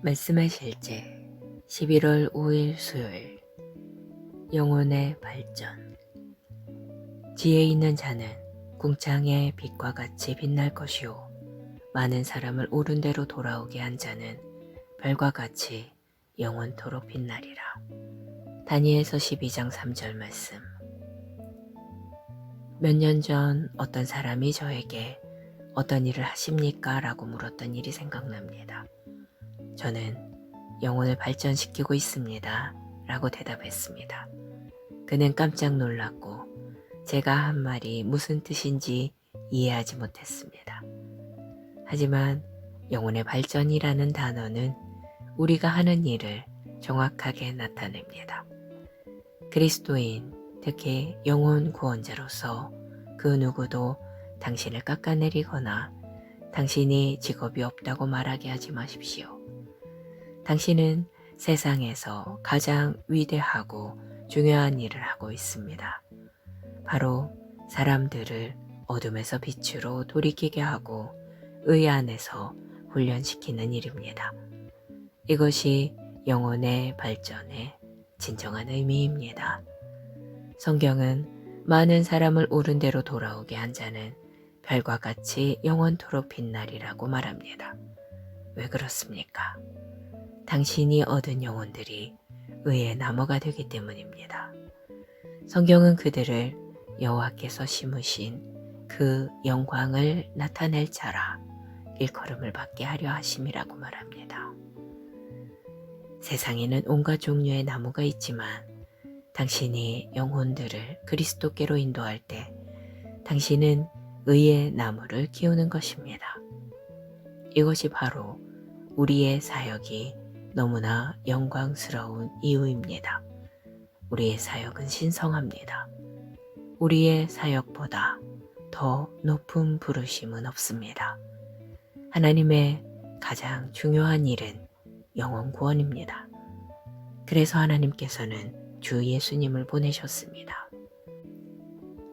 말씀의 실제 11월 5일 수요일 영혼의 발전. 지혜 있는 자는 궁창의 빛과 같이 빛날 것이요 많은 사람을 옳은 대로 돌아오게 한 자는 별과 같이 영원토록 빛나리라. 다니엘서 12장 3절 말씀. 몇 년 전 어떤 사람이 저에게 어떤 일을 하십니까? 라고 물었던 일이 생각납니다. 저는 영혼을 발전시키고 있습니다. 라고 대답했습니다. 그는 깜짝 놀랐고 제가 한 말이 무슨 뜻인지 이해하지 못했습니다. 하지만 영혼의 발전이라는 단어는 우리가 하는 일을 정확하게 나타냅니다. 그리스도인, 특히 영혼 구원자로서 그 누구도 당신을 깎아내리거나 당신이 직업이 없다고 말하게 하지 마십시오. 당신은 세상에서 가장 위대하고 중요한 일을 하고 있습니다. 바로 사람들을 어둠에서 빛으로 돌이키게 하고 의 안에서 훈련시키는 일입니다. 이것이 영혼의 발전의 진정한 의미입니다. 성경은 많은 사람을 옳은 대로 돌아오게 한 자는 별과 같이 영원토록 빛나리라고 말합니다. 왜 그렇습니까? 당신이 얻은 영혼들이 의의 나무가 되기 때문입니다. 성경은 그들을 여호와께서 심으신 그 영광을 나타낼 자라 일컬음을 받게 하려 하심이라고 말합니다. 세상에는 온갖 종류의 나무가 있지만 당신이 영혼들을 그리스도께로 인도할 때 당신은 의의 나무를 키우는 것입니다. 이것이 바로 우리의 사역이 너무나 영광스러운 이유입니다. 우리의 사역은 신성합니다. 우리의 사역보다 더 높은 부르심은 없습니다. 하나님의 가장 중요한 일은 영혼 구원입니다. 그래서 하나님께서는 주 예수님을 보내셨습니다.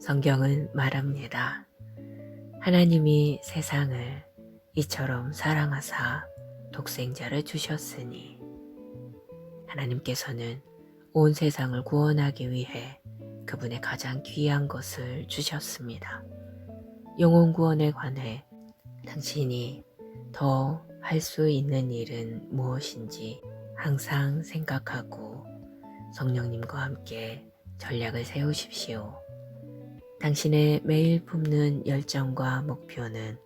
성경은 말합니다. 하나님이 세상을 이처럼 사랑하사 독생자를 주셨으니 하나님께서는 온 세상을 구원하기 위해 그분의 가장 귀한 것을 주셨습니다. 영혼 구원에 관해 당신이 더 할 수 있는 일은 무엇인지 항상 생각하고 성령님과 함께 전략을 세우십시오. 당신의 매일 품는 열정과 목표는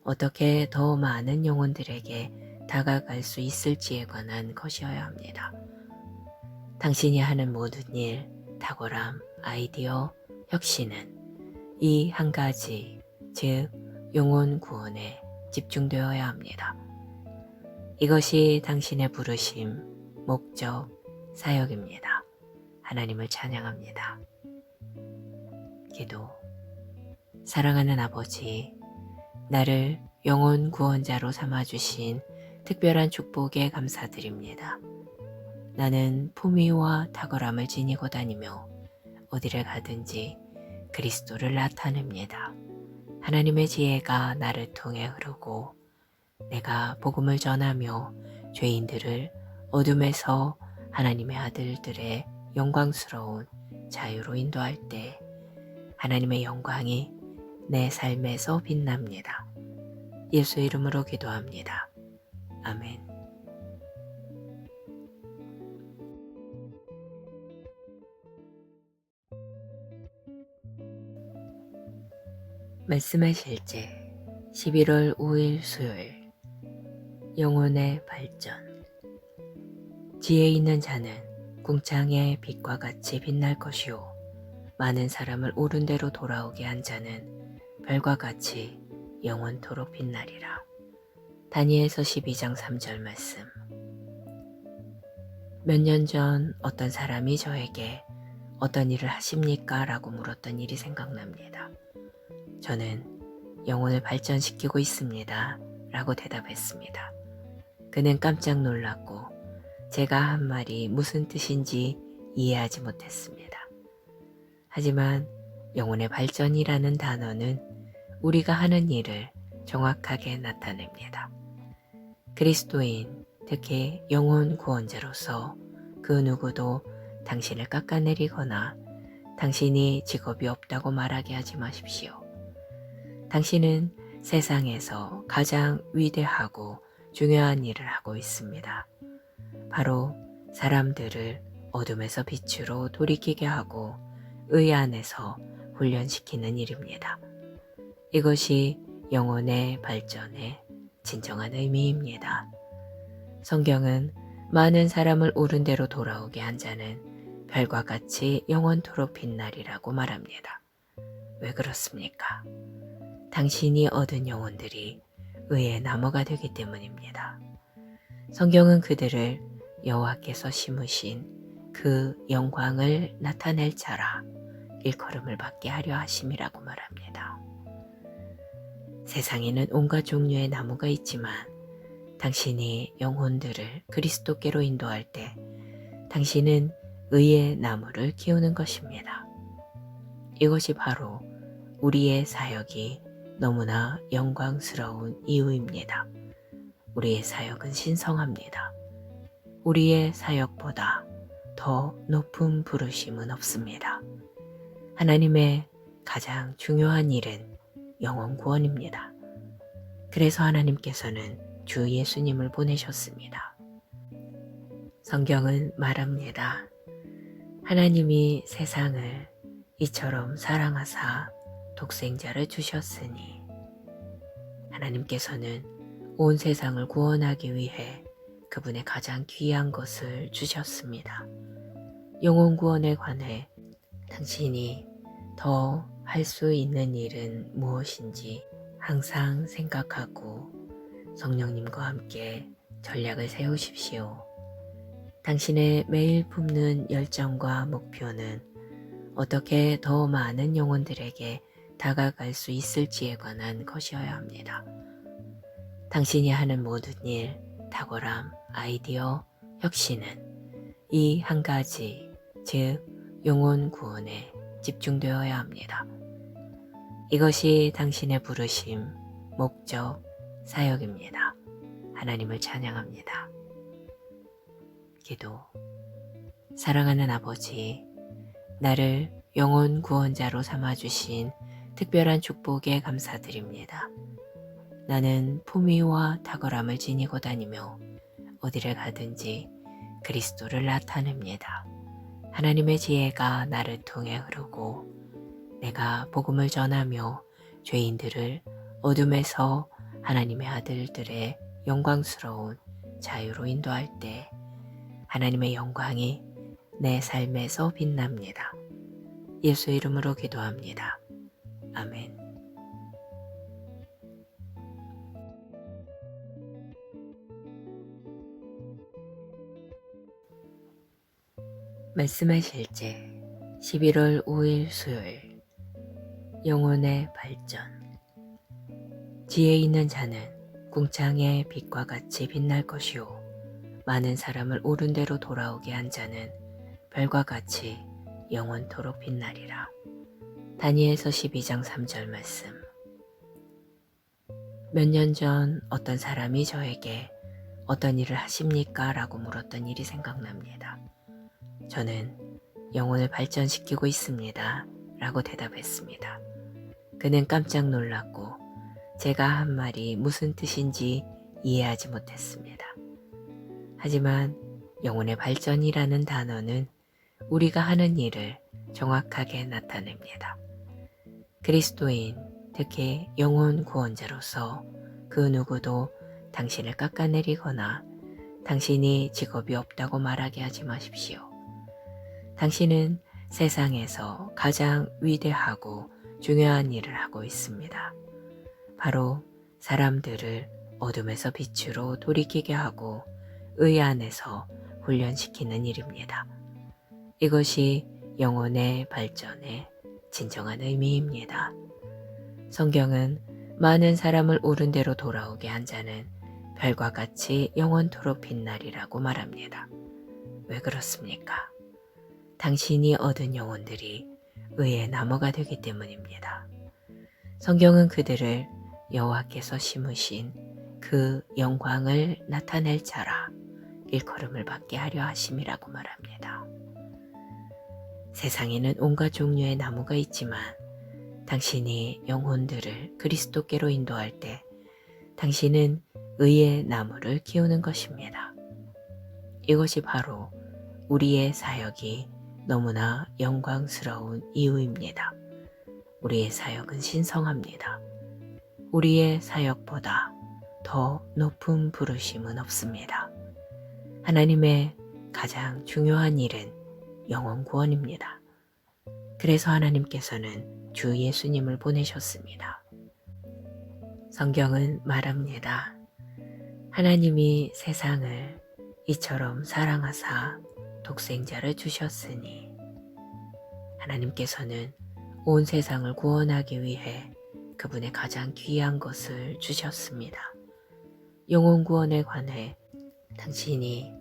어떻게 더 많은 영혼들에게 다가갈 수 있을지에 관한 것이어야 합니다. 당신이 하는 모든 일, 탁월함, 아이디어, 혁신은 이 한 가지, 즉 영혼 구원에 집중되어야 합니다. 이것이 당신의 부르심, 목적, 사역입니다. 하나님을 찬양합니다. 기도. 사랑하는 아버지, 나를 영혼 구원자로 삼아주신 특별한 축복에 감사드립니다. 나는 품위와 탁월함을 지니고 다니며 어디를 가든지 그리스도를 나타냅니다. 하나님의 지혜가 나를 통해 흐르고 내가 복음을 전하며 죄인들을 어둠에서 하나님의 아들들의 영광스러운 자유로 인도할 때 하나님의 영광이 내 삶에서 빛납니다. 예수 이름으로 기도합니다. 아멘. 말씀의 실제 11월 5일 수요일 영혼의 발전. 지혜 있는 자는 궁창의 빛과 같이 빛날 것이요 많은 사람을 옳은 대로 돌아오게 한 자는 별과 같이 영원토록 빛나리라. 다니엘서 12장 3절 말씀. 몇 년 전 어떤 사람이 저에게 어떤 일을 하십니까? 라고 물었던 일이 생각납니다. 저는 영혼을 발전시키고 있습니다. 라고 대답했습니다. 그는 깜짝 놀랐고 제가 한 말이 무슨 뜻인지 이해하지 못했습니다. 하지만 영혼의 발전이라는 단어는 우리가 하는 일을 정확하게 나타냅니다. 그리스도인, 특히 영혼 구원자로서 그 누구도 당신을 깎아내리거나 당신이 직업이 없다고 말하게 하지 마십시오. 당신은 세상에서 가장 위대하고 중요한 일을 하고 있습니다. 바로 사람들을 어둠에서 빛으로 돌이키게 하고 의 안에서 훈련시키는 일입니다. 이것이 영혼의 발전의 진정한 의미입니다. 성경은 많은 사람을 옳은 대로 돌아오게 한 자는 별과 같이 영원토록 빛나리라고 말합니다. 왜 그렇습니까? 당신이 얻은 영혼들이 의의 나무가 되기 때문입니다. 성경은 그들을 여호와께서 심으신 그 영광을 나타낼 자라 일컬음을 받게 하려 하심이라고 말합니다. 세상에는 온갖 종류의 나무가 있지만 당신이 영혼들을 그리스도께로 인도할 때 당신은 의의 나무를 키우는 것입니다. 이것이 바로 우리의 사역이 너무나 영광스러운 이유입니다. 우리의 사역은 신성합니다. 우리의 사역보다 더 높은 부르심은 없습니다. 하나님의 가장 중요한 일은 영혼 구원입니다. 그래서 하나님께서는 주 예수님을 보내셨습니다. 성경은 말합니다. 하나님이 세상을 이처럼 사랑하사 독생자를 주셨으니 하나님께서는 온 세상을 구원하기 위해 그분의 가장 귀한 것을 주셨습니다. 영혼 구원에 관해 당신이 더 할 수 있는 일은 무엇인지 항상 생각하고 성령님과 함께 전략을 세우십시오. 당신의 매일 품는 열정과 목표는 어떻게 더 많은 영혼들에게 다가갈 수 있을지에 관한 것이어야 합니다. 당신이 하는 모든 일, 탁월함, 아이디어, 혁신은 이 한 가지, 즉 영혼 구원에 집중되어야 합니다. 이것이 당신의 부르심, 목적, 사역입니다. 하나님을 찬양합니다. 기도. 사랑하는 아버지, 나를 영혼 구원자로 삼아주신 특별한 축복에 감사드립니다. 나는 품위와 탁월함을 지니고 다니며 어디를 가든지 그리스도를 나타냅니다. 하나님의 지혜가 나를 통해 흐르고 내가 복음을 전하며 죄인들을 어둠에서 하나님의 아들들의 영광스러운 자유로 인도할 때 하나님의 영광이 내 삶에서 빛납니다. 예수 이름으로 기도합니다. 아멘. 말씀의 실제 11월 5일 수요일 영혼의 발전. 지혜 있는 자는 궁창의 빛과 같이 빛날 것이요 많은 사람을 옳은 대로 돌아오게 한 자는 별과 같이 영원토록 빛나리라. 다니엘서 12장 3절 말씀. 몇 년 전 어떤 사람이 저에게 어떤 일을 하십니까? 라고 물었던 일이 생각납니다. 저는 영혼을 발전시키고 있습니다. 라고 대답했습니다. 그는 깜짝 놀랐고 제가 한 말이 무슨 뜻인지 이해하지 못했습니다. 하지만 영혼의 발전이라는 단어는 우리가 하는 일을 정확하게 나타냅니다. 그리스도인, 특히 영혼 구원자로서 그 누구도 당신을 깎아내리거나 당신이 직업이 없다고 말하게 하지 마십시오. 당신은 세상에서 가장 위대하고 중요한 일을 하고 있습니다. 바로 사람들을 어둠에서 빛으로 돌이키게 하고 의 안에서 훈련시키는 일입니다. 이것이 영혼의 발전의 진정한 의미입니다. 성경은 많은 사람을 옳은 대로 돌아오게 한 자는 별과 같이 영원토록 빛나리라고 말합니다. 왜 그렇습니까? 당신이 얻은 영혼들이 의의 나무가 되기 때문입니다. 성경은 그들을 여호와께서 심으신 그 영광을 나타낼 자라 일컬음을 받게 하려 하심이라고 말합니다. 세상에는 온갖 종류의 나무가 있지만 당신이 영혼들을 그리스도께로 인도할 때 당신은 의의 나무를 키우는 것입니다. 이것이 바로 우리의 사역이 너무나 영광스러운 이유입니다. 우리의 사역은 신성합니다. 우리의 사역보다 더 높은 부르심은 없습니다. 하나님의 가장 중요한 일은 영혼 구원입니다. 그래서 하나님께서는 주 예수님을 보내셨습니다. 성경은 말합니다. 하나님이 세상을 이처럼 사랑하사 독생자를 주셨으니 하나님께서는 온 세상을 구원하기 위해 그분의 가장 귀한 것을 주셨습니다. 영혼 구원에 관해 당신이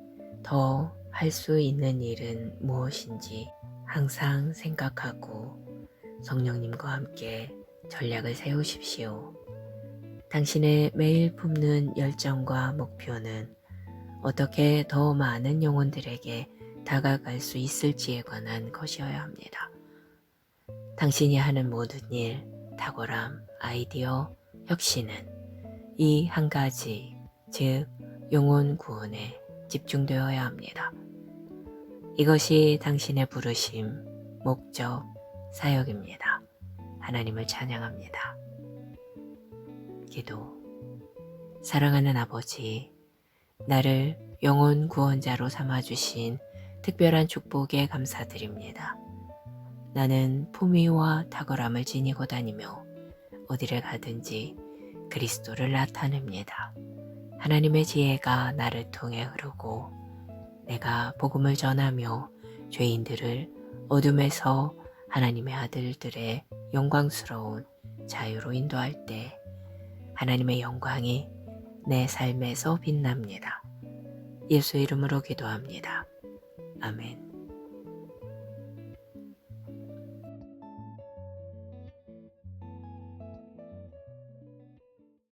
더 할 수 있는 일은 무엇인지 항상 생각하고 성령님과 함께 전략을 세우십시오. 당신의 매일 품는 열정과 목표는 어떻게 더 많은 영혼들에게 다가갈 수 있을지에 관한 것이어야 합니다. 당신이 하는 모든 일, 탁월함, 아이디어, 혁신은 이 한 가지, 즉 영혼 구원에 집중되어야 합니다. 이것이 당신의 부르심, 목적, 사역입니다. 하나님을 찬양합니다. 기도. 사랑하는 아버지, 나를 영혼 구원자로 삼아주신 특별한 축복에 감사드립니다. 나는 품위와 탁월함을 지니고 다니며 어디를 가든지 그리스도를 나타냅니다. 하나님의 지혜가 나를 통해 흐르고 내가 복음을 전하며 죄인들을 어둠에서 하나님의 아들들의 영광스러운 자유로 인도할 때 하나님의 영광이 내 삶에서 빛납니다. 예수 이름으로 기도합니다. 아멘.